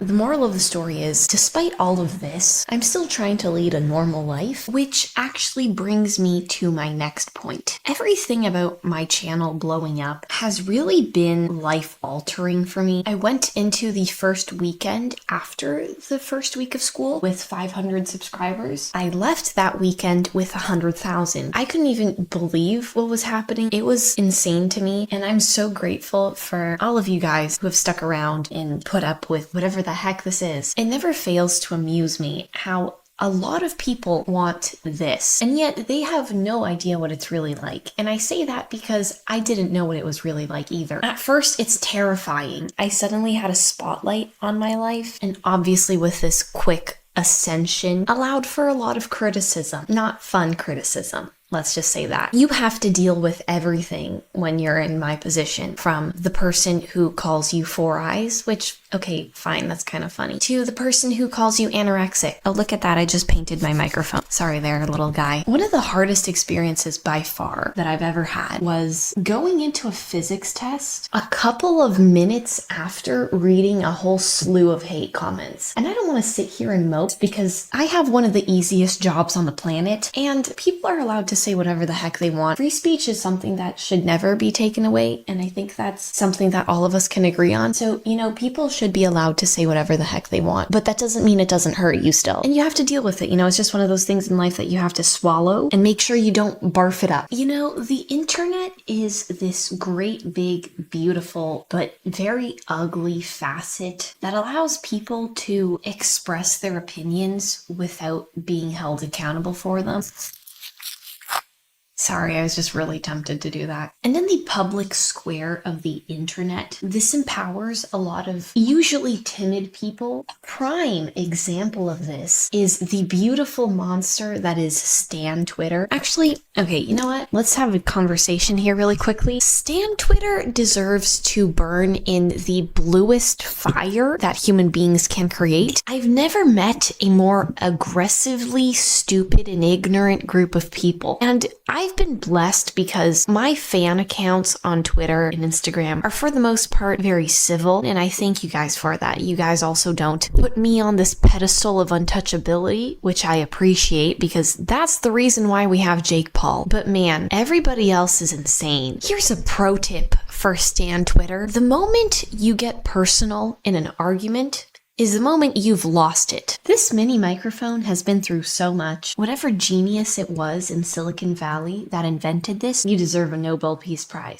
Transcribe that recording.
The moral of the story is, despite all of this, I'm still trying to lead a normal life, which actually brings me to my next point. Everything about my channel blowing up has really been life-altering for me. I went into the first weekend after the first week of school with 500 subscribers. I left that weekend with 100,000. I couldn't even believe what was happening. It was insane to me, and I'm so grateful for all of you guys who have stuck around and put up with whatever the heck this is. It never fails to amuse me how a lot of people want this, and yet they have no idea what it's really like. And I say that because I didn't know what it was really like either. At first, it's terrifying. I suddenly had a spotlight on my life, and obviously with this quick ascension allowed for a lot of criticism, not fun criticism. Let's just say that. You have to deal with everything when you're in my position, from the person who calls you four eyes, which, okay, fine, that's kind of funny, to the person who calls you anorexic. Oh, look at that, I just painted my microphone. Sorry there, little guy. One of the hardest experiences by far that I've ever had was going into a physics test a couple of minutes after reading a whole slew of hate comments. And I don't want to sit here and mope because I have one of the easiest jobs on the planet, and people are allowed to say whatever the heck they want. Free speech is something that should never be taken away, and I think that's something that all of us can agree on. So, people should be allowed to say whatever the heck they want, but that doesn't mean it doesn't hurt you still. And you have to deal with it. It's just one of those things in life that you have to swallow and make sure you don't barf it up. The internet is this great, big, beautiful, but very ugly facet that allows people to express their opinions without being held accountable for them. Sorry, I was just really tempted to do that. And in the public square of the internet, this empowers a lot of usually timid people. A prime example of this is the beautiful monster that is Stan Twitter. Actually, okay, you know what? Let's have a conversation here really quickly. Stan Twitter deserves to burn in the bluest fire that human beings can create. I've never met a more aggressively stupid and ignorant group of people. And I've been blessed because my fan accounts on Twitter and Instagram are for the most part very civil, and I thank you guys for that. You guys also don't put me on this pedestal of untouchability, which I appreciate because that's the reason why we have Jake Paul. But man, everybody else is insane. Here's a pro tip for Stan Twitter. The moment you get personal in an argument is the moment you've lost it. This mini microphone has been through so much. Whatever genius it was in Silicon Valley that invented this, you deserve a Nobel Peace Prize.